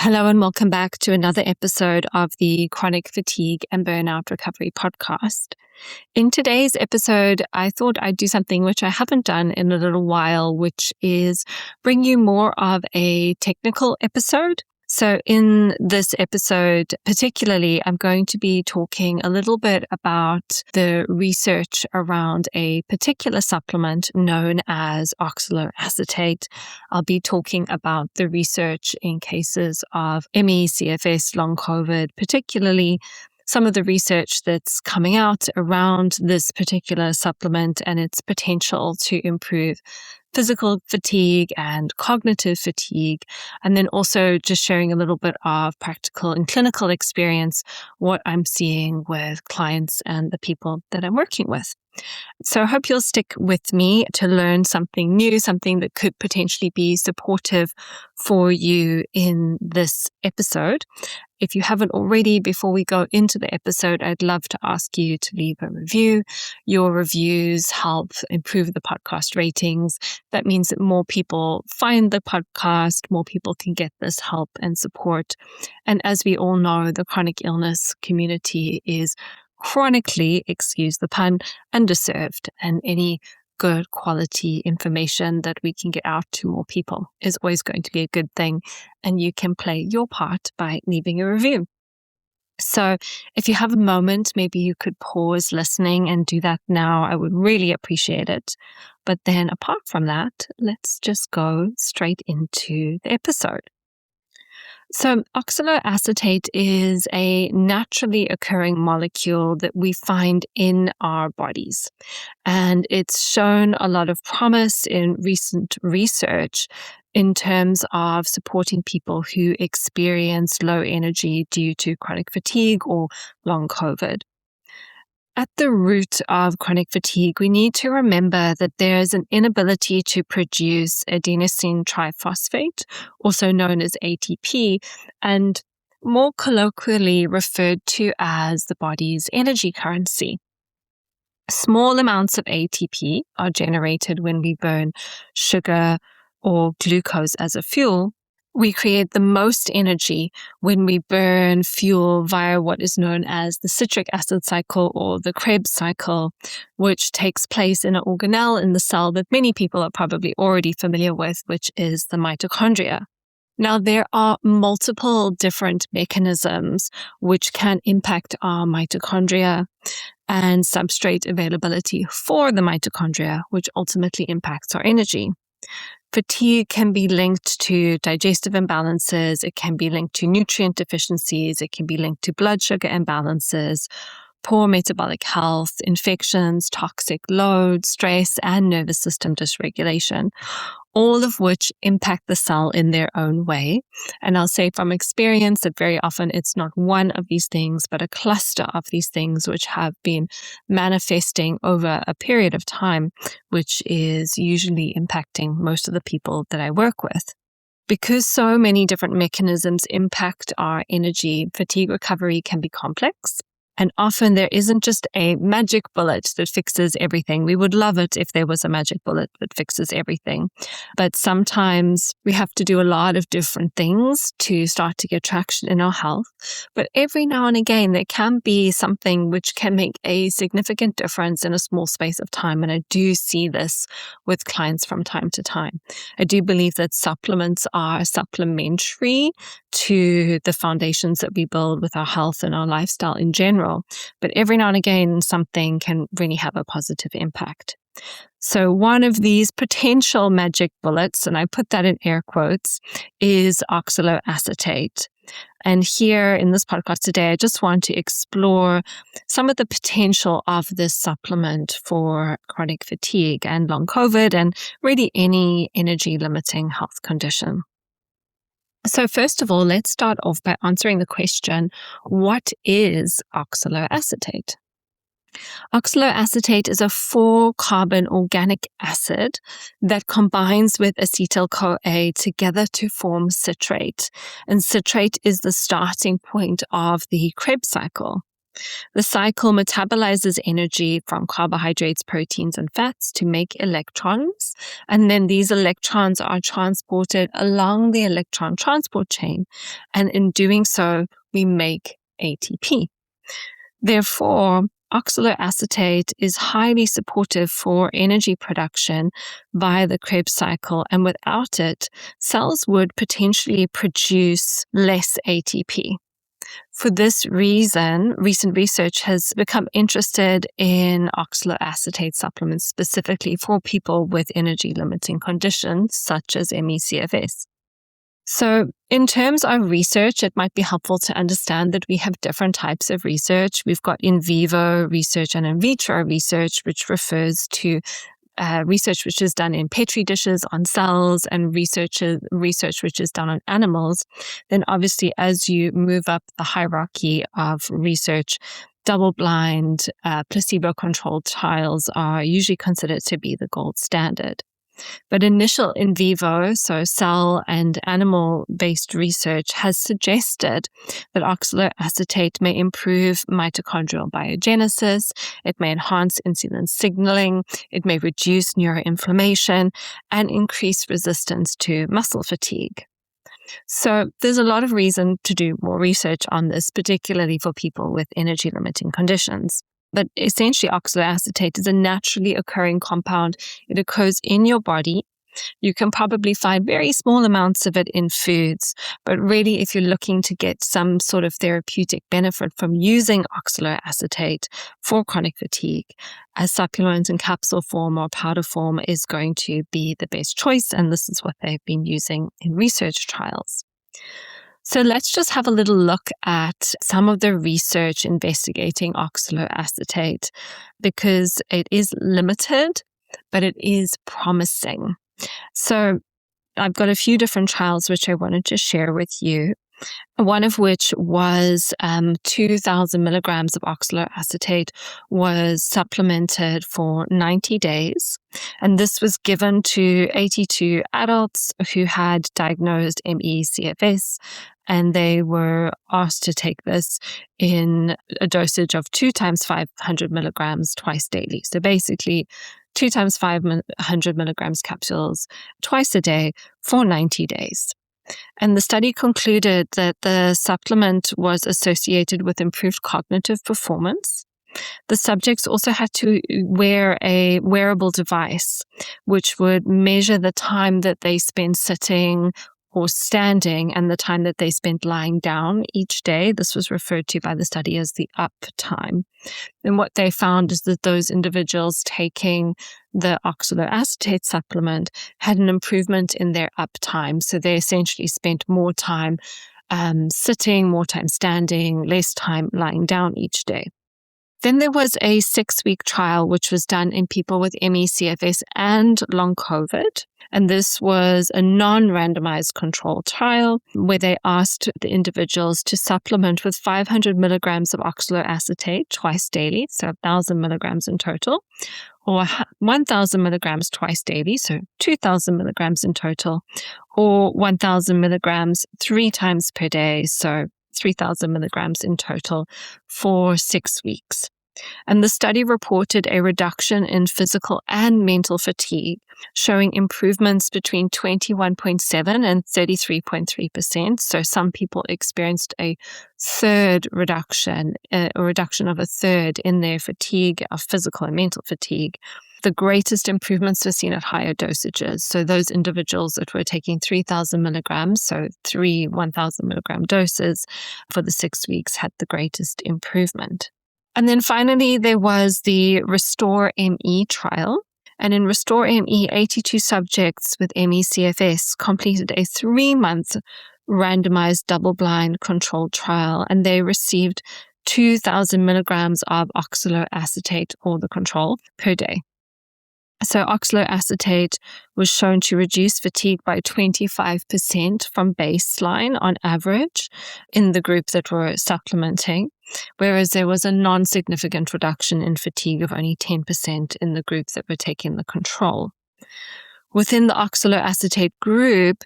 Hello and welcome back to another episode of the Chronic Fatigue and Burnout Recovery podcast. In today's episode, I thought I'd do something which I haven't done in a little while, which is bring you more of a technical episode. So in this episode, particularly, I'm going to be talking a little bit about the research around a particular supplement known as oxaloacetate. I'll be talking about the research in cases of ME, CFS, long COVID, particularly some of the research that's coming out around this particular supplement and its potential to improve physical fatigue and cognitive fatigue, and then also just sharing a little bit of practical and clinical experience, what I'm seeing with clients and the people that I'm working with. So I hope you'll stick with me to learn something new, something that could potentially be supportive for you in this episode. If you haven't already, before we go into the episode, I'd love to ask you to leave a review. Your reviews help improve the podcast ratings. That means that more people find the podcast, more people can get this help and support. And as we all know, the chronic illness community is chronically, excuse the pun, underserved, and any good quality information that we can get out to more people is always going to be a good thing. And you can play your part by leaving a review. So if you have a moment, maybe you could pause listening and do that now. I would really appreciate it. But then apart from that, let's just go straight into the episode. So oxaloacetate is a naturally occurring molecule that we find in our bodies. And it's shown a lot of promise in recent research in terms of supporting people who experience low energy due to chronic fatigue or long COVID. At the root of chronic fatigue, we need to remember that there is an inability to produce adenosine triphosphate, also known as ATP, and more colloquially referred to as the body's energy currency. Small amounts of ATP are generated when we burn sugar or glucose as a fuel. We create the most energy when we burn fuel via what is known as the citric acid cycle or the Krebs cycle, which takes place in an organelle in the cell that many people are probably already familiar with, which is the mitochondria. Now, there are multiple different mechanisms which can impact our mitochondria and substrate availability for the mitochondria, which ultimately impacts our energy. Fatigue can be linked to digestive imbalances, it can be linked to nutrient deficiencies, it can be linked to blood sugar imbalances, poor metabolic health, infections, toxic load, stress, and nervous system dysregulation, all of which impact the cell in their own way. And I'll say from experience that very often it's not one of these things, but a cluster of these things which have been manifesting over a period of time, which is usually impacting most of the people that I work with. Because so many different mechanisms impact our energy, fatigue recovery can be complex. And often there isn't just a magic bullet that fixes everything. We would love it if there was a magic bullet that fixes everything. But sometimes we have to do a lot of different things to start to get traction in our health. But every now and again, there can be something which can make a significant difference in a small space of time. And I do see this with clients from time to time. I do believe that supplements are supplementary to the foundations that we build with our health and our lifestyle in general. But every now and again, something can really have a positive impact. So one of these potential magic bullets, and I put that in air quotes, is oxaloacetate. And here in this podcast today, I just want to explore some of the potential of this supplement for chronic fatigue and long COVID and really any energy limiting health condition. So first of all, let's start off by answering the question, what is oxaloacetate? Oxaloacetate is a 4-carbon organic acid that combines with acetyl-CoA together to form citrate. And citrate is the starting point of the Krebs cycle. The cycle metabolizes energy from carbohydrates, proteins, and fats to make electrons. And then these electrons are transported along the electron transport chain. And in doing so, we make ATP. Therefore, oxaloacetate is highly supportive for energy production via the Krebs cycle, and without it, cells would potentially produce less ATP. For this reason, recent research has become interested in oxaloacetate supplements specifically for people with energy-limiting conditions such as ME/CFS. So in terms of research, it might be helpful to understand that we have different types of research. We've got in vivo research and in vitro research, which refers to research which is done in petri dishes on cells and research which is done on animals. Then obviously, as you move up the hierarchy of research, double-blind, placebo-controlled trials are usually considered to be the gold standard. But initial in vivo, so cell and animal-based research, has suggested that oxaloacetate may improve mitochondrial biogenesis, it may enhance insulin signaling, it may reduce neuroinflammation, and increase resistance to muscle fatigue. So there's a lot of reason to do more research on this, particularly for people with energy-limiting conditions. But essentially, oxaloacetate is a naturally occurring compound. It occurs in your body. You can probably find very small amounts of it in foods, but really, if you're looking to get some sort of therapeutic benefit from using oxaloacetate for chronic fatigue, a supplement in capsule form or powder form is going to be the best choice, and this is what they've been using in research trials. So let's just have a little look at some of the research investigating oxaloacetate, because it is limited, but it is promising. So I've got a few different trials which I wanted to share with you. One of which was 2,000 milligrams of oxaloacetate was supplemented for 90 days. And this was given to 82 adults who had diagnosed ME/CFS. And they were asked to take this in a dosage of 2 times 500 milligrams twice daily. So basically, 2 times 500 milligrams capsules twice a day for 90 days. And the study concluded that the supplement was associated with improved cognitive performance. The subjects also had to wear a wearable device, which would measure the time that they spent sitting or standing and the time that they spent lying down each day. This was referred to by the study as the up time. And what they found is that those individuals taking the oxaloacetate supplement had an improvement in their up time. So they essentially spent more time sitting, more time standing, less time lying down each day. Then there was a 6-week trial which was done in people with ME/CFS and long COVID. And this was a non-randomized control trial where they asked the individuals to supplement with 500 milligrams of oxaloacetate twice daily, so 1,000 milligrams in total, or 1,000 milligrams twice daily, so 2,000 milligrams in total, or 1,000 milligrams 3 times per day, so 3,000 milligrams in total for 6 weeks. And the study reported a reduction in physical and mental fatigue, showing improvements between 21.7 and 33.3%. So some people experienced a reduction of a third in their fatigue, of physical and mental fatigue. The greatest improvements were seen at higher dosages. So those individuals that were taking 3,000 milligrams, so 3 1,000 milligram doses for the 6 weeks, had the greatest improvement. And then finally, there was the Restore ME trial. And in Restore ME, 82 subjects with ME/CFS completed a 3-month randomized double-blind controlled trial, and they received 2,000 milligrams of oxaloacetate, or the control, per day. So oxaloacetate was shown to reduce fatigue by 25% from baseline on average in the group that were supplementing, whereas there was a non-significant reduction in fatigue of only 10% in the group that were taking the control. Within the oxaloacetate group,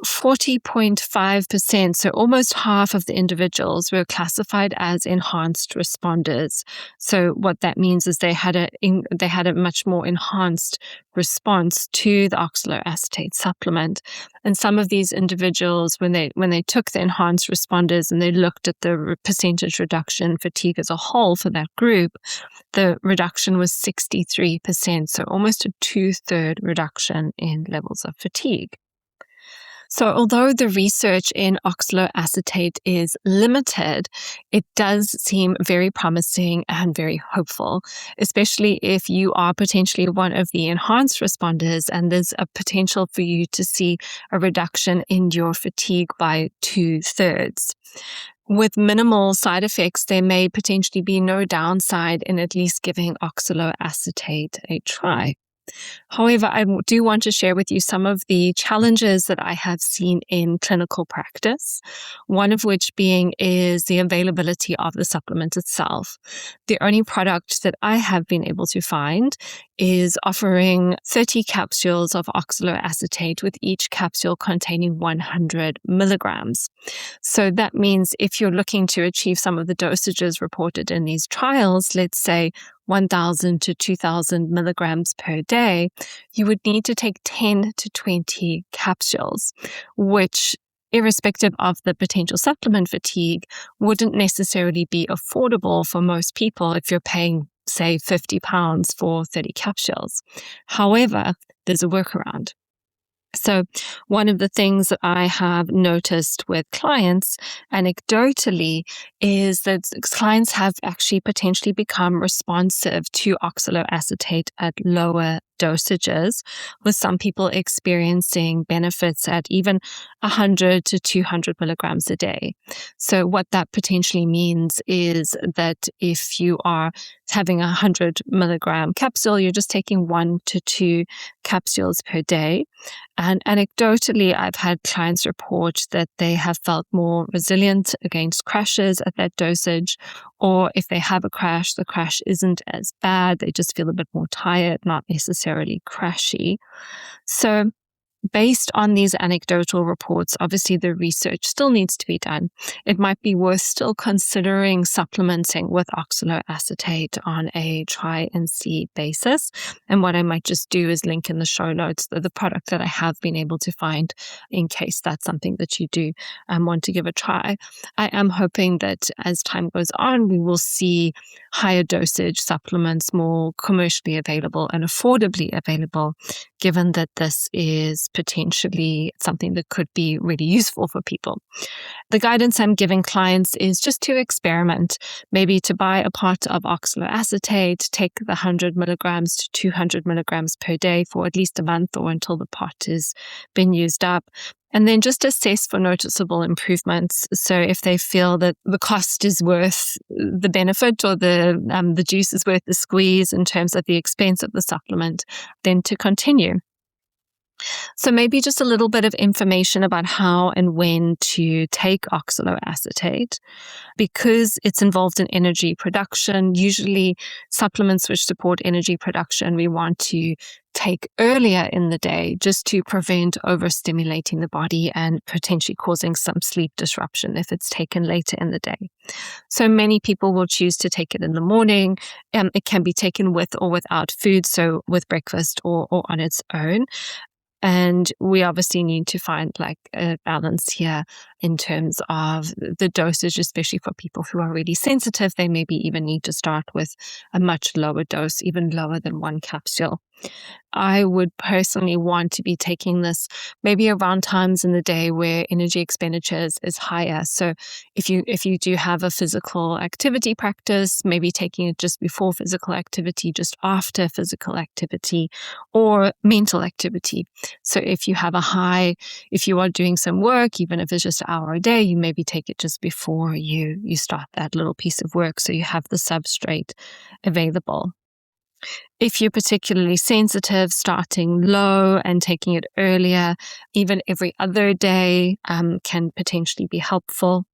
40.5%, so almost half of the individuals, were classified as enhanced responders. So what that means is they had a much more enhanced response to the oxaloacetate supplement. And some of these individuals, when they took the enhanced responders and they looked at the percentage reduction in fatigue as a whole for that group, the reduction was 63%, so almost a 2/3 reduction in levels of fatigue. So although the research in oxaloacetate is limited, it does seem very promising and very hopeful, especially if you are potentially one of the enhanced responders and there's a potential for you to see a reduction in your fatigue by 2/3. With minimal side effects, there may potentially be no downside in at least giving oxaloacetate a try. However, I do want to share with you some of the challenges that I have seen in clinical practice, one of which being is the availability of the supplement itself. The only product that I have been able to find is offering 30 capsules of oxaloacetate with each capsule containing 100 milligrams. So that means if you're looking to achieve some of the dosages reported in these trials, let's say 1,000 to 2,000 milligrams per day, you would need to take 10 to 20 capsules, which, irrespective of the potential supplement fatigue, wouldn't necessarily be affordable for most people if you're paying, say, £50 for 30 capsules. However, there's a workaround. So one of the things that I have noticed with clients anecdotally is that clients have actually potentially become responsive to oxaloacetate at lower dosages, with some people experiencing benefits at even 100 to 200 milligrams a day. So what that potentially means is that if you are having a 100 milligram capsule, you're just taking 1 to 2 capsules per day. And anecdotally, I've had clients report that they have felt more resilient against crashes at that dosage, or if they have a crash, the crash isn't as bad. They just feel a bit more tired, not necessarily crashy. So based on these anecdotal reports, obviously the research still needs to be done. It might be worth still considering supplementing with oxaloacetate on a try and see basis. And what I might just do is link in the show notes the product that I have been able to find in case that's something that you do want to give a try. I am hoping that as time goes on, we will see higher dosage supplements more commercially available and affordably available, given that this is potentially something that could be really useful for people. The guidance I'm giving clients is just to experiment, maybe to buy a pot of oxaloacetate, take the 100 milligrams to 200 milligrams per day for at least a month or until the pot has been used up. And then just assess for noticeable improvements. So if they feel that the cost is worth the benefit or the juice is worth the squeeze in terms of the expense of the supplement, then to continue. So maybe just a little bit of information about how and when to take oxaloacetate. Because it's involved in energy production, usually supplements which support energy production, we want to take earlier in the day just to prevent overstimulating the body and potentially causing some sleep disruption if it's taken later in the day. So many people will choose to take it in the morning. It can be taken with or without food, so with breakfast or on its own. And we obviously need to find like a balance here in terms of the dosage, especially for people who are really sensitive. They maybe even need to start with a much lower dose, even lower than 1 capsule. I would personally want to be taking this maybe around times in the day where energy expenditure is higher. So if you do have a physical activity practice, maybe taking it just before physical activity, just after physical activity, or mental activity. So if you have if you are doing some work, even if it's just an hour a day, you maybe take it just before you start that little piece of work so you have the substrate available. If you're particularly sensitive, starting low and taking it earlier, even every other day, can potentially be helpful.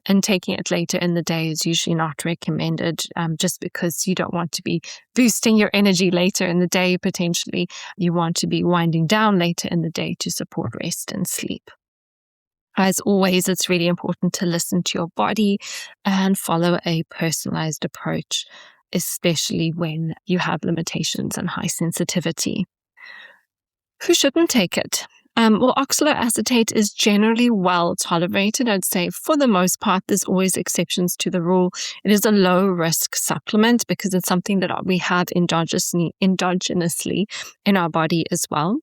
And taking it later in the day is usually not recommended, just because you don't want to be boosting your energy later in the day. Potentially, you want to be winding down later in the day to support rest and sleep. As always, it's really important to listen to your body and follow a personalized approach, especially when you have limitations and high sensitivity. Who shouldn't take it? Well, oxaloacetate is generally well tolerated. I'd say for the most part, there's always exceptions to the rule. It is a low risk supplement because it's something that we have endogenously in our body as well.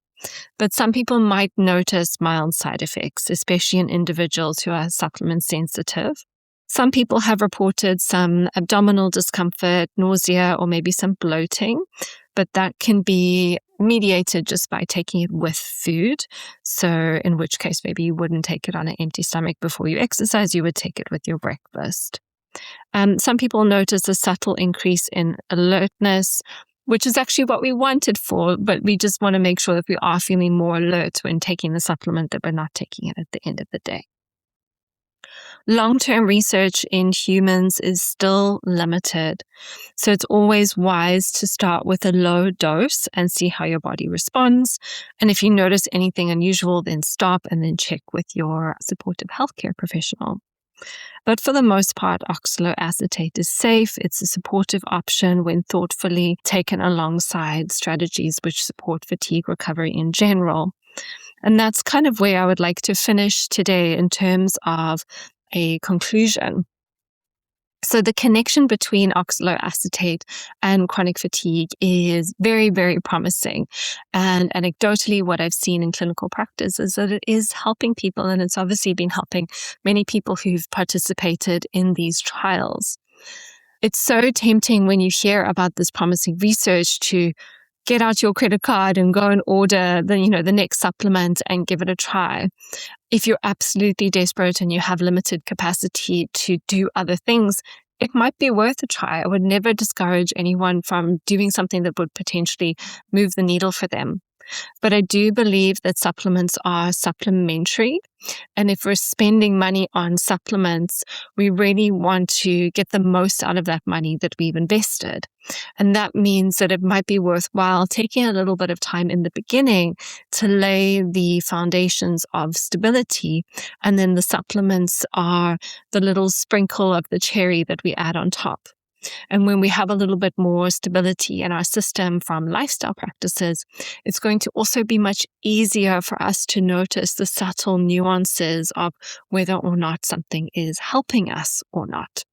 But some people might notice mild side effects, especially in individuals who are supplement sensitive. Some people have reported some abdominal discomfort, nausea, or maybe some bloating, but that can be mediated just by taking it with food. So in which case, maybe you wouldn't take it on an empty stomach before you exercise, you would take it with your breakfast. Some people notice a subtle increase in alertness, which is actually what we want it for, but we just want to make sure that we are feeling more alert when taking the supplement, that we're not taking it at the end of the day. Long-term research in humans is still limited, so it's always wise to start with a low dose and see how your body responds. And if you notice anything unusual, then stop and then check with your supportive healthcare professional. But for the most part, oxaloacetate is safe. It's a supportive option when thoughtfully taken alongside strategies which support fatigue recovery in general. And that's kind of where I would like to finish today in terms of a conclusion. So the connection between oxaloacetate and chronic fatigue is very, very promising. And anecdotally, what I've seen in clinical practice is that it is helping people, and it's obviously been helping many people who've participated in these trials. It's so tempting when you hear about this promising research to get out your credit card and go and order the next supplement and give it a try. If you're absolutely desperate and you have limited capacity to do other things, it might be worth a try. I would never discourage anyone from doing something that would potentially move the needle for them. But I do believe that supplements are supplementary. And if we're spending money on supplements, we really want to get the most out of that money that we've invested. And that means that it might be worthwhile taking a little bit of time in the beginning to lay the foundations of stability. And then the supplements are the little sprinkle of the cherry that we add on top. And when we have a little bit more stability in our system from lifestyle practices, it's going to also be much easier for us to notice the subtle nuances of whether or not something is helping us or not.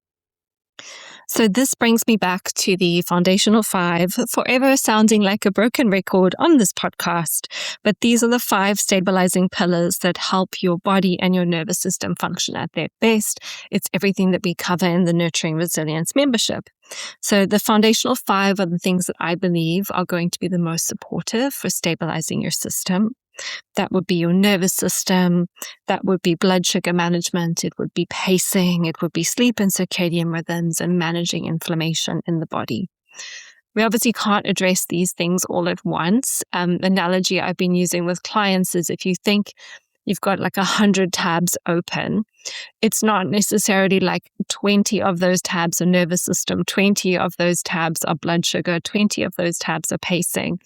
So this brings me back to the foundational 5, forever sounding like a broken record on this podcast. But these are the 5 stabilizing pillars that help your body and your nervous system function at their best. It's everything that we cover in the Nurturing Resilience membership. So the foundational 5 are the things that I believe are going to be the most supportive for stabilizing your system. That would be your nervous system. That would be blood sugar management. It would be pacing. It would be sleep and circadian rhythms and managing inflammation in the body. We obviously can't address these things all at once. Analogy I've been using with clients is if you think you've got like 100 tabs open, it's not necessarily like 20 of those tabs are nervous system, 20 of those tabs are blood sugar, 20 of those tabs are pacing.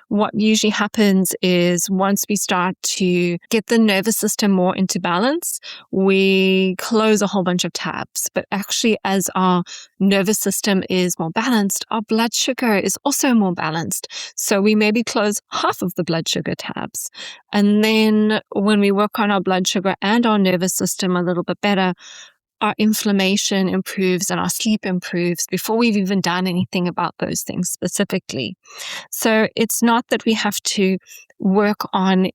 What usually happens is once we start to get the nervous system more into balance, we close a whole bunch of tabs. But actually, as our nervous system is more balanced, our blood sugar is also more balanced. So we maybe close half of the blood sugar tabs. And then when we work on our blood sugar and our nervous system a little bit better, our inflammation improves and our sleep improves before we've even done anything about those things specifically. So it's not that we have to work on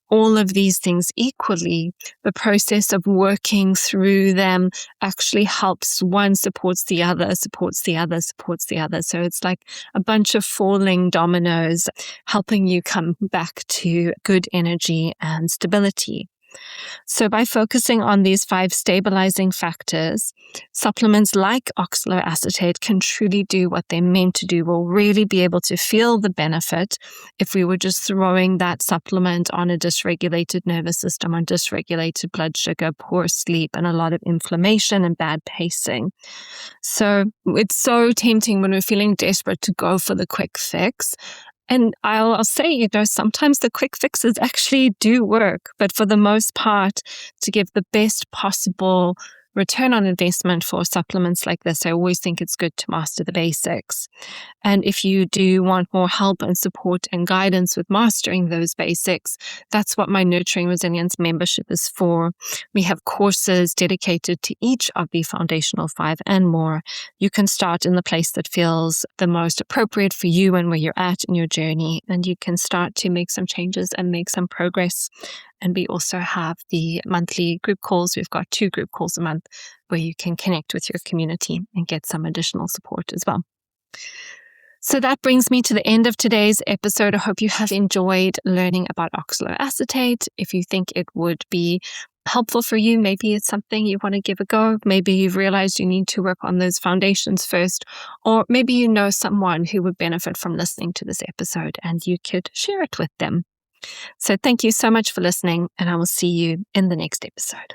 all of these things equally. The process of working through them actually helps. One supports the other, supports the other, supports the other. So it's like a bunch of falling dominoes helping you come back to good energy and stability. So by focusing on these 5 stabilizing factors, supplements like oxaloacetate can truly do what they're meant to do. We'll really be able to feel the benefit if we were just throwing that supplement on a dysregulated nervous system, on dysregulated blood sugar, poor sleep, and a lot of inflammation and bad pacing. So it's so tempting when we're feeling desperate to go for the quick fix. And I'll say, sometimes the quick fixes actually do work, but for the most part, to give the best possible return on investment for supplements like this, I always think it's good to master the basics. And if you do want more help and support and guidance with mastering those basics, that's what my Nurturing Resilience membership is for. We have courses dedicated to each of the foundational 5 and more. You can start in the place that feels the most appropriate for you and where you're at in your journey, and you can start to make some changes and make some progress. And we also have the monthly group calls. We've got 2 group calls a month where you can connect with your community and get some additional support as well. So that brings me to the end of today's episode. I hope you have enjoyed learning about oxaloacetate. If you think it would be helpful for you, maybe it's something you want to give a go. Maybe you've realized you need to work on those foundations first, or maybe you know someone who would benefit from listening to this episode and you could share it with them. So thank you so much for listening, and I will see you in the next episode.